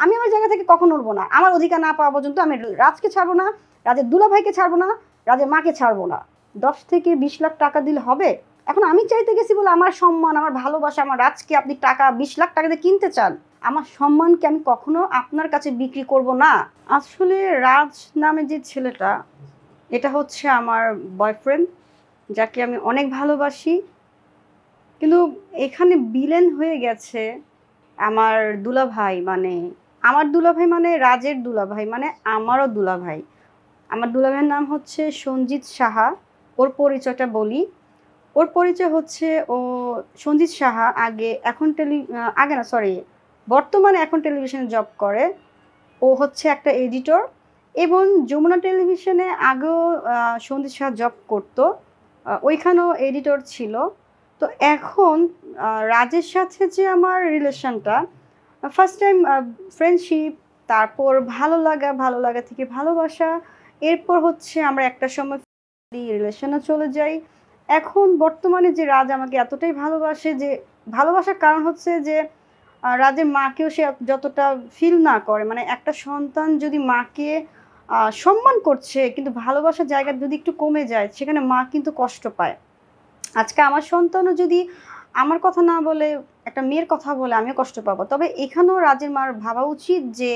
আমি আমার জায়গা থেকে কখন উঠবো না, আমার অধিকার না পাওয়া পর্যন্ত আমি রাজকে ছাড়বো না, রাজের দুলাভাইকে ছাড়বো না, রাজের মাকে ছাড়বো না। 10 থেকে 20 লাখ টাকা দিলে হবে? এখন আমি চাইতে গেছি বলে আমার সম্মান, আমার ভালোবাসা, আমার রাজকে আপনি টাকা 20 লাখ টাকা দিয়ে কিনতে চান? আমার সম্মানকে আমি কখনো আপনার কাছে বিক্রি করব না। আসলে রাজ নামে যে ছেলেটা, এটা হচ্ছে আমার বয়ফ্রেন্ড, যাকে আমি অনেক ভালোবাসি। কিন্তু এখানে বিলেন হয়ে গেছে আমার দুলাভাই, মানে আমার দুলাভাই মানে রাজের দুলাভাই, মানে আমারও দুলাভাই। আমার দুলাভাইয়ের নাম হচ্ছে সঞ্জিত সাহা। ওর পরিচয়টা বলি। ওর পরিচয় হচ্ছে, ও সঞ্জিত সাহা আগে না, সরি, বর্তমানে এখন টেলিভিশনে জব করে। ও হচ্ছে একটা এডিটর, এবং যমুনা টেলিভিশনে আগেও সঞ্জিত সাহা জব করতো, ওইখানেও এডিটর ছিল। তো এখন রাজের সাথে যে আমার রিলেশনটা, ফার্স্ট টাইম ফ্রেন্ডশিপ, তারপর ভালো লাগা থেকে ভালোবাসা, এরপর হচ্ছে আমরা একটা সময় রিলেশনে চলে যাই। এখন বর্তমানে যে রাজ আমাকে এতটাই ভালোবাসে, যে ভালোবাসার কারণ হচ্ছে যে রাজের মাকেও সে যতটা ফিল না করে, মানে একটা সন্তান যদি মাকে সম্মান করছে কিন্তু ভালোবাসার জায়গা যদি একটু কমে যায়, সেখানে মা কিন্তু কষ্ট পায়। আজকে আমার সন্তানও যদি আমার কথা না বলে একটা মেয়ের কথা বলে, আমিও কষ্ট পাবো। তবে এখানেও রাজের মার ভাবা উচিত যে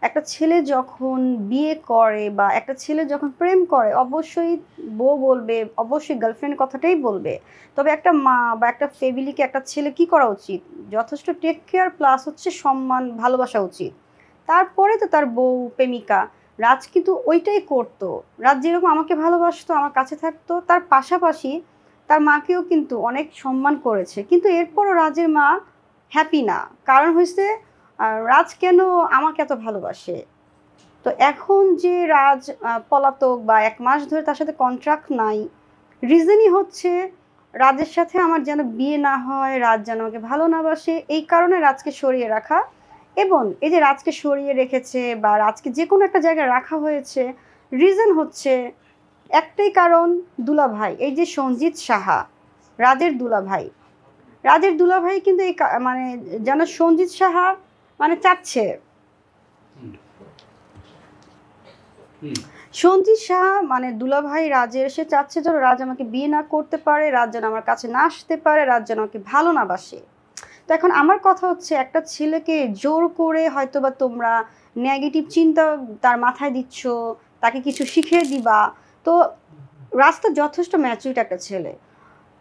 একটা ছেলে যখন বিয়ে করে বা একটা ছেলে যখন প্রেম করে, অবশ্যই বউ বলবে, অবশ্যই গার্লফ্রেন্ডের কথাটাই বলবে। তবে একটা মা বা একটা ফ্যামিলিকে একটা ছেলে কি করা উচিত, যথেষ্ট টেক কেয়ার প্লাস হচ্ছে সম্মান, ভালোবাসা উচিত। তারপরে তো তার বউ, প্রেমিকা। রাজ কিন্তু ওইটাই করতো। রাজ যেরকম আমাকে ভালোবাসতো, আমার কাছে থাকতো, তার পাশাপাশি তার মাকেও কিন্তু অনেক সম্মান করেছে। কিন্তু এরপরও রাজের মা হ্যাপি না। কারণ হয়েছে, রাজ কেন আমাকে এত ভালোবাসে? তো এখন যে রাজ পলাতক বা 1 মাস ধরে তার সাথে কন্ট্রাক্ট নাই, রিজনই হচ্ছে রাজের সাথে আমার যেন বিয়ে না হয়, রাজ যেন আমাকে ভালো না বাসে, এই কারণে রাজকে সরিয়ে রাখা। এবং এই যে রাজকে সরিয়ে রেখেছে বা রাজকে যে কোনো একটা জায়গায় রাখা হয়েছে, রিজন হচ্ছে একটাই কারণ, দুলাভাই। এই যে সঞ্জিত সাহা, রাজের দুলাভাই, রাজের দুলাভাই কিন্তু মানে যেন সঞ্জিত সাহা মানে চাচ্ছে, সঞ্জিত সাহা মানে দুলাভাই রাজের, সে চাচ্ছে যেন রাজ আমাকে বিয়ে না করতে পারে, রাজ যেন আমার কাছে না আসতে পারে, রাজ যেন আমাকে ভালো না বাসে। তো এখন আমার কথা হচ্ছে, একটা ছেলেকে জোর করে হয়তো বা তোমরা নেগেটিভ চিন্তা তার মাথায় দিচ্ছ, তাকে কিছু শিখিয়ে দিবা। তো রাজ তো যথেষ্ট ম্যাচুরিড একটা ছেলে।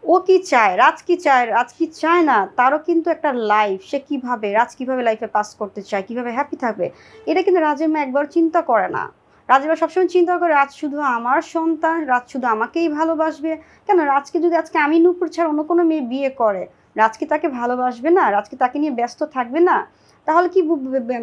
ও কি চায়, রাজ কি চায়, রাজ কি চায় না, তারও কিন্তু একটা লাইফ, সে কীভাবে, রাজ কীভাবে লাইফে পাস করতে চায়, কীভাবে হ্যাপি থাকবে, এটা কিন্তু রাজের মা একবার চিন্তা করে না। রাজের মা সবসময় চিন্তা করে রাজ শুধু আমার সন্তান, রাজ শুধু আমাকেই ভালোবাসবে। কেন, রাজকে যদি আজকে আমি নূপুর ছাড়া অন্য কোনো মেয়ে বিয়ে করে, রাজ কি তাকে ভালোবাসবে না, রাজ কি তাকে নিয়ে ব্যস্ত থাকবে না? তাহলে কি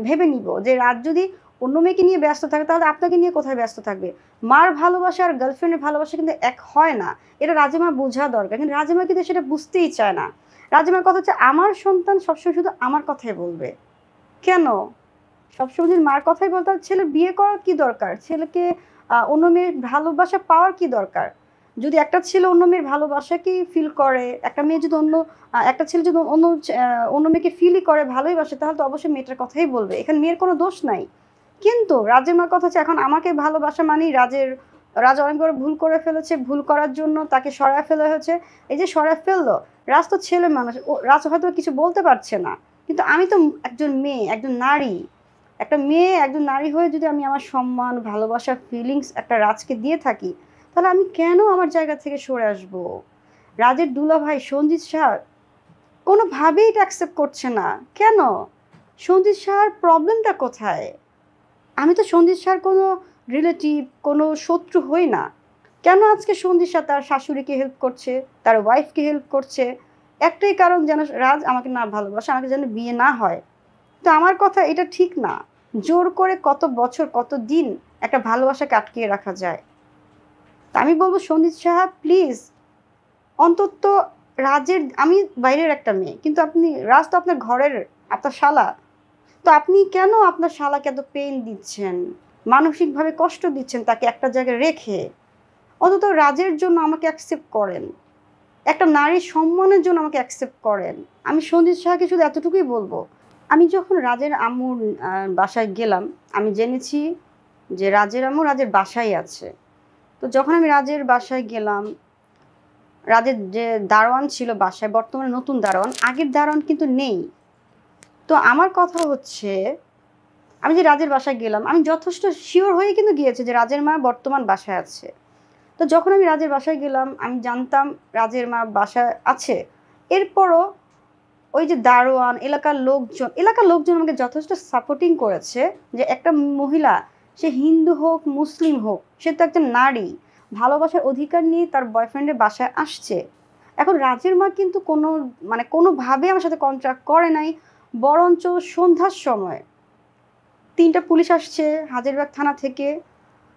ভেবে নিব যে রাজ যদি অন্য মেয়েকে নিয়ে ব্যস্ত থাকে, তাহলে আপনাকে নিয়ে কোথায় ব্যস্ত থাকবে? মার ভালোবাসা আর গার্লফ্রেন্ডের ভালোবাসা কিন্তু এক হয় না, এটা রাজেমা বোঝা দরকার। কিন্তু রাজেমা কিন্তু সেটা বুঝতেই চায় না। রাজেমার কথা হচ্ছে আমার সন্তান সবসময় শুধু আমার কথাই বলবে। কেন সবসময় যদি মার কথাই বলতে, ছেলের বিয়ে করার কি দরকার, ছেলেকে অন্য মেয়ের ভালোবাসা পাওয়ার কি দরকার? যদি একটা ছেলে অন্য মেয়ের ভালোবাসাকেই ফিল করে, একটা মেয়ে যদি একটা ছেলে যদি অন্য মেয়েকে ফিলই করে, ভালোই বাসে, তাহলে তো অবশ্যই মেয়েটার কথাই বলবে, এখানে মেয়ের কোনো দোষ নাই। কিন্তু রাজের মার কথা হচ্ছে, এখন আমাকে ভালোবাসা মানেই রাজ অনেক বড় ভুল করে ফেলেছে, ভুল করার জন্য তাকে সরায় ফেলা হয়েছে। এই যে সরায় ফেললো, রাজ তো ছেলে মানুষ, রাজ হয়তো কিছু বলতে পারছে না, কিন্তু আমি তো একজন মেয়ে, একজন নারী, একটা মেয়ে, একজন নারী হয়ে যদি আমি আমার সম্মান, ভালোবাসা, ফিলিংস একটা রাজকে দিয়ে থাকি, তাহলে আমি কেন আমার জায়গা থেকে সরে আসবো? রাজের দুলাভাই সঞ্জিত সাহা কোনোভাবেই এটা অ্যাকসেপ্ট করছে না। কেন? সঞ্জিত সাহার প্রবলেমটা কোথায়? আমি তো সঞ্জিত সাহার কোনো রিলেটিভ, কোনো শত্রু হই না। কেন আজকে সঞ্জিত সাহা তার শাশুড়িকে হেল্প করছে, তার ওয়াইফকে হেল্প করছে? একটাই কারণ, যেন রাজ আমাকে না ভালোবাসে, আমাকে যেন বিয়ে না হয়। তো আমার কথা, এটা ঠিক না। জোর করে কত বছর, কত দিন একটা ভালোবাসাকে আটকিয়ে রাখা যায়? তা আমি বলবো সঞ্জিত সাহা প্লিজ, অন্তত রাজের, আমি বাইরের একটা মেয়ে, কিন্তু রাজ তো আপনার ঘরের, আপনার শালা। তো আপনি কেন আপনার শালাকে এত পেইন দিচ্ছেন, মানসিকভাবে কষ্ট দিচ্ছেন তাকে একটা জায়গায় রেখে? অন্তত রাজের জন্য আমাকে অ্যাকসেপ্ট করেন, একটা নারীর সম্মানের জন্য আমাকে অ্যাকসেপ্ট করেন। আমি সঞ্জিত সাহাকে শুধু এতটুকুই বলবো, আমি যখন রাজের আম্মুর বাসায় গেলাম, আমি জেনেছি যে রাজের আম্মু রাজের বাসায় আছে। তো যখন আমি রাজের বাসায় গেলাম, রাজের যে দারোয়ান ছিল বাসায়, বর্তমানে নতুন দারোয়ান, আগের দারোয়ান কিন্তু নেই। তো আমার কথা হচ্ছে, আমি যে রাজের বাসায় গেলাম, আমি যথেষ্ট শিওর হয়ে কিন্তু গিয়েছি যে রাজের মা বর্তমান বাসায় আছে। তো যখন আমি রাজের বাসায় গেলাম, আমি জানতাম রাজের মা বাসায় আছে। এরপরও ওই যে দারোয়ান, এলাকার লোকজন আমাকে যথেষ্ট সাপোর্টিং করেছে যে একটা মহিলা, সে হিন্দু হোক মুসলিম হোক, সে তো একজন নারী, ভালোবাসার অধিকার নিয়ে তার বয়ফ্রেন্ডের বাসায় আসছে। এখন রাজের মা কিন্তু কোনোভাবে আমার সাথে কন্ট্রাক্ট করে নাই, বরঞ্চ সন্ধ্যার সময় 3টা পুলিশ আসছে হাজারীবাগ থানা থেকে।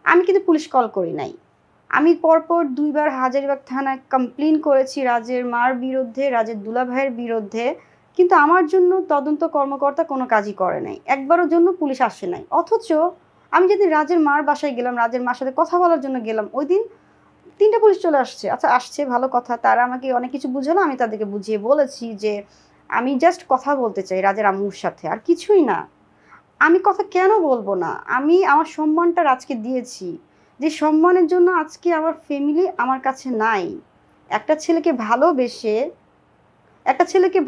আমি কিন্তু পুলিশ কল করি নাই। আমি পরপর 2বার হাজারীবাগ থানায় কমপ্লেন করেছি রাজের মার বিরুদ্ধে, রাজের দুলাভাইয়ের বিরুদ্ধে, কিন্তু আমার জন্য তদন্ত কর্মকর্তা কোনো কাজই করে নাই, একবারও জন্য পুলিশ আসে নাই। অথচ আমি যেদিন রাজের মার বাসায় গেলাম, রাজের মার সাথে কথা বলার জন্য গেলাম, ওই দিন 3টা পুলিশ চলে আসছে। আচ্ছা, আসছে ভালো কথা, তারা আমাকে অনেক কিছু বুঝালো, আমি তাদেরকে বুঝিয়ে বলেছি যে আমি জাস্ট কথা বলতে চাই রাজের আম্মুর সাথে, আর কিছুই না। আমি কথা কেন বলবো না? আমি আমার সম্মানটা রাজকে দিয়েছি, যে সম্মানের জন্য আজকে আমার ফ্যামিলি আমার কাছে নাই। একটা ছেলেকে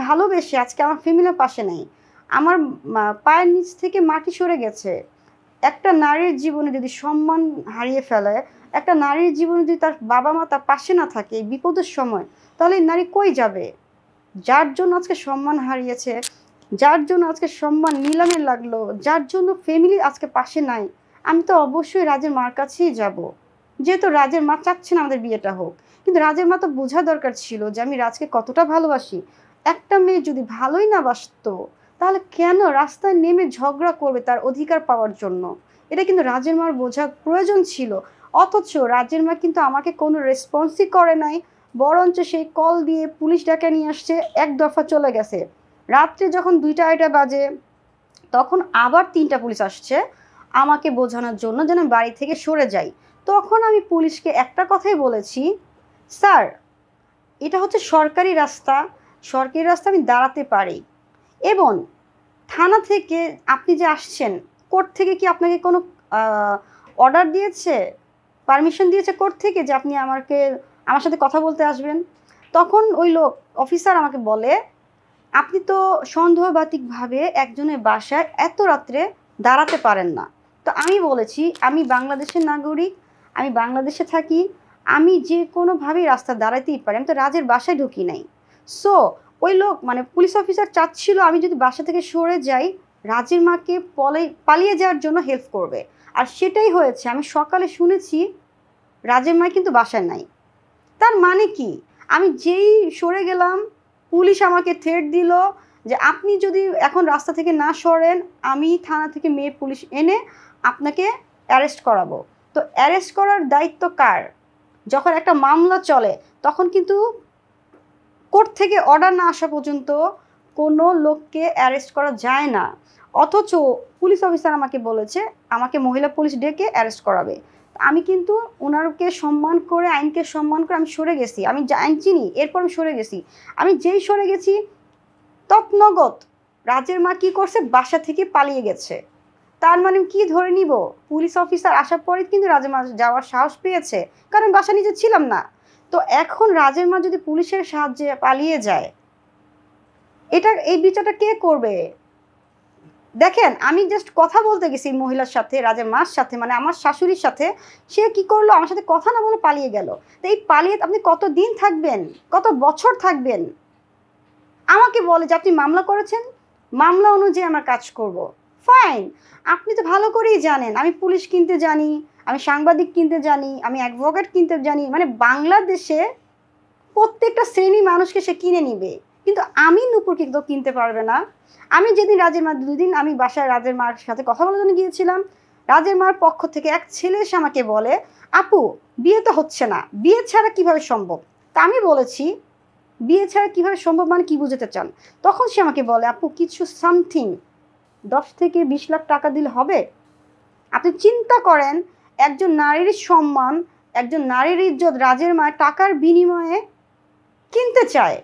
ভালোবেসে আজকে আমার ফ্যামিলির পাশে নেই। আমার পায়ের নিচ থেকে মাটি সরে গেছে। একটা নারীর জীবনে যদি সম্মান হারিয়ে ফেলে, একটা নারীর জীবনে যদি তার বাবা মা তার পাশে না থাকে এই বিপদের সময়, তাহলে এই নারী কই যাবে? যার জন্য আজকে সম্মান হারিয়েছে, যার জন্য আজকে সম্মান নিলামে লাগলো, যার জন্য ফ্যামিলি আজকে পাশে নাই, আমি তো অবশ্যই রাজের মার কাছেই যাব। যেহেতু রাজের মা চাচ্ছে না আমাদের বিয়েটা হোক, কিন্তু রাজের মা তো বোঝা দরকার ছিল যে আমি রাজকে কতটা ভালোবাসি। একটা মেয়ে যদি ভালোই না বাসতো, তাহলে কেন রাস্তায় নেমে ঝগড়া করবে তার অধিকার পাওয়ার জন্য? এটা কিন্তু রাজের মার বোঝার প্রয়োজন ছিল। অথচ রাজের মা কিন্তু আমাকে কোনো রেসপন্সই করে নাই, বরঞ্চ সেই কল দিয়ে পুলিশ ডাকে নিয়ে আসছে, এক দফা চলে গেছে। রাত্রে যখন 2টা-2:30 বাজে, তখন আবার 3টা পুলিশ আসছে আমাকে বোঝানোর জন্য যেন বাড়ি থেকে সরে যাই। তখন আমি পুলিশকে একটা কথাই বলেছি, স্যার, এটা হচ্ছে সরকারি রাস্তা, সরকারি রাস্তা আমি দাঁড়াতে পারি। এবং থানা থেকে আপনি যে আসছেন, কোর্ট থেকে কি আপনাকে কোনো অর্ডার দিয়েছে, পারমিশন দিয়েছে কোর্ট থেকে যে আপনি আমার সাথে কথা বলতে আসবেন? তখন ওই অফিসার আমাকে বলে, আপনি তো সন্দেহবাতিকভাবে একজনের বাসায় এত রাত্রে দাঁড়াতে পারেন না। তো আমি বলেছি, আমি বাংলাদেশের নাগরিক, আমি বাংলাদেশে থাকি, আমি যে কোনোভাবেই রাস্তা দাঁড়াতেই পারি, আমি তো রাজের বাসায় ঢুকি নাই। সো ওই পুলিশ অফিসার চাচ্ছিল আমি যদি বাসা থেকে সরে যাই, রাজের মাকে পালিয়ে যাওয়ার জন্য হেল্প করবে। আর সেটাই হয়েছে। আমি সকালে শুনেছি রাজের মা কিন্তু বাসায় নাই। তার মানে কি? আমি যেই সরে গেলাম, পুলিশ আমাকে থ্রেট দিল যে আপনি যদি এখন রাস্তা থেকে না সরেন, আমি থানা থেকে মেয়ে পুলিশ এনে আপনাকে অ্যারেস্ট করাবো। তো অ্যারেস্ট করার দায়িত্ব কার? যখন একটা মামলা চলে, তখন কিন্তু কোর্ট থেকে অর্ডার না আসা পর্যন্ত কোনো লোককে অ্যারেস্ট করা যায় না। অথচ পুলিশ অফিসার আমাকে বলেছে আমাকে মহিলা পুলিশ ডেকে অ্যারেস্ট করাবে। আমি কিন্তু ওনারকে সম্মান করে, আইনকে সম্মান করে আমি সরে গেছি। আমি আইন চিনি, এরপর আমি সরে গেছি। আমি যেই সরে গেছি, তৎনগত রাজের মা কী করছে? বাসা থেকে পালিয়ে গেছে। তার মানে কি ধরে নিব? পুলিশ অফিসার আসার পরে কিন্তু রাজের মা যাওয়ার সাহস পেয়েছে, কারণ বাসা নিজে ছিলাম না। তো এখন রাজের মা যদি পুলিশের সাহায্যে পালিয়ে যায়, এই বিচারটা কে করবে? দেখেন, আমি জাস্ট কথা বলতে গেছি মহিলার সাথে, রাজের মার সাথে, মানে আমার শাশুড়ির সাথে। সে কি করলো? আমার সাথে কথা না বলে পালিয়ে গেল। তো এই পালিয়ে আপনি কত দিন থাকবেন, কত বছর থাকবেন? আমাকে বলে যে আপনি মামলা করেছেন, মামলা অনুযায়ী আমার কাজ করব। ফাইন, আপনি তো ভালো করেই জানেন আমি পুলিশ কিনতে জানি, আমি সাংবাদিক কিনতে জানি, আমি অ্যাডভোকেট কিনতে জানি। মানে বাংলাদেশে প্রত্যেকটা শ্রেণী মানুষকে সে কিনে নিবে, কিন্তু আমি নূপুর কিন্তু কিনতে পারবে না। আমি যেদিন রাজের মা, 2 দিন আমি বাসায় রাজের মার সাথে কথা বলার জন্য গিয়েছিলাম, রাজের মার পক্ষ থেকে এক ছেলে এসে আমাকে বলে, আপু বিয়ে তো হচ্ছে না, বিয়ে ছাড়া কিভাবে সম্ভব? তা আমি বলেছি, বিয়ে ছাড়া কীভাবে সম্ভব মানে কী বুঝতে চান? তখন সে আমাকে বলে, আপু কিছু সামথিং 10 থেকে 20 লাখ টাকা দিলে হবে? আপনি চিন্তা করেন, একজন নারীর সম্মান, একজন নারীর ইজ্জত রাজের মা টাকার বিনিময়ে কিনতে চায়।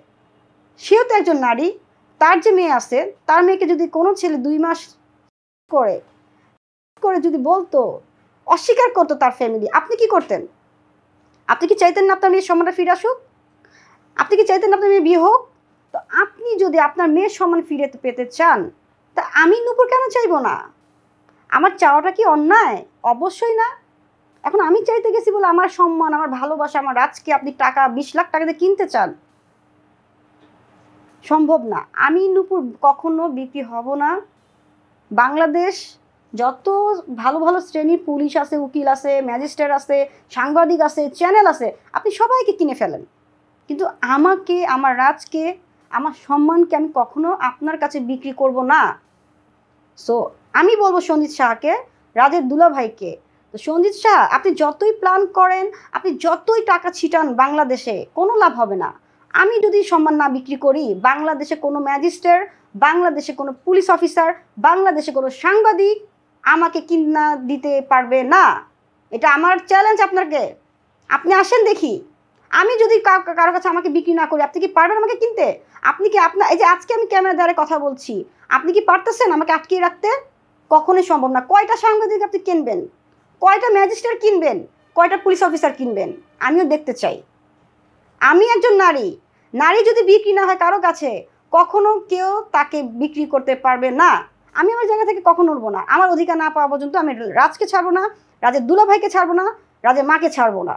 সেও তো একজন নারী। তার যে মেয়ে আছে তার মেয়েকে যদি কোনো ছেলে 2 মাস করে করে যদি বলতো, অস্বীকার করতো তার ফ্যামিলি, আপনি কি করতেন? আপনি কি চাইতেন না আপনার মেয়ের সম্মানটা ফিরে আসুক? আপনি কি চাইতেন না আপনার মেয়ে বিয়ে হোক? তো আপনি যদি আপনার মেয়ের সম্মান ফিরে পেতে চান, তা আমি নূপুর কেন চাইবো না? আমার চাওয়াটা কি অন্যায়? অবশ্যই না। এখন আমি চাইতে গেছি বলে আমার সম্মান, আমার ভালোবাসা, আমার রাজকে আপনি টাকা 20 লাখ টাকা দিয়ে কিনতে চান? সম্ভব না। আমি নূপুর কখনো বিক্রি হব না। বাংলাদেশ যত ভালো ভালো শ্রেণীর পুলিশ আছে, উকিল আছে, ম্যাজিস্ট্রেট আছে, সাংবাদিক আছে, চ্যানেল আছে, আপনি সবাইকে কিনে ফেলেন, কিন্তু আমাকে, আমার রাজকে, আমার সম্মানকে আমি কখনো আপনার কাছে বিক্রি করব না। সো আমি বলবো সঞ্জিত শাহকে, রাজের দুলাভাইকে, তো সঞ্জিত শাহ আপনি যতই প্ল্যান করেন, আপনি যতই টাকা ছিটান বাংলাদেশে, কোনো লাভ হবে না। আমি যদি সম্মান না বিক্রি করি, বাংলাদেশে কোনো ম্যাজিস্ট্রেট, বাংলাদেশে কোনো পুলিশ অফিসার, বাংলাদেশে কোনো সাংবাদিক আমাকে কিনা দিতে পারবে না। এটা আমার চ্যালেঞ্জ আপনাকে। আপনি আসেন দেখি। আমি যদি কারো কাছে আমাকে বিক্রি না করি, আপনি কি পারবেন আমাকে কিনতে? আপনি কি আপনার এই যে আজকে আমি ক্যামেরা দ্বারা কথা বলছি, আপনি কি পারতেছেন আমাকে আটকিয়ে রাখতে? কখনোই সম্ভব না। কয়টা সাংবাদিক আপনি কিনবেন? কয়টা ম্যাজিস্ট্রেট কিনবেন? কয়টা পুলিশ অফিসার কিনবেন? আমিও দেখতে চাই। আমি একজন নারী, নারী যদি বিক্রি না হয় কারো কাছে, কখনো কেউ তাকে বিক্রি করতে পারবে না। আমি আমার জায়গা থেকে কখনো উঠবো না। আমার অধিকার না পাওয়া পর্যন্ত আমি রাজকে ছাড়বো না, রাজের দুলাভাইকে ছাড়বো না, রাজের মাকে ছাড়বো না।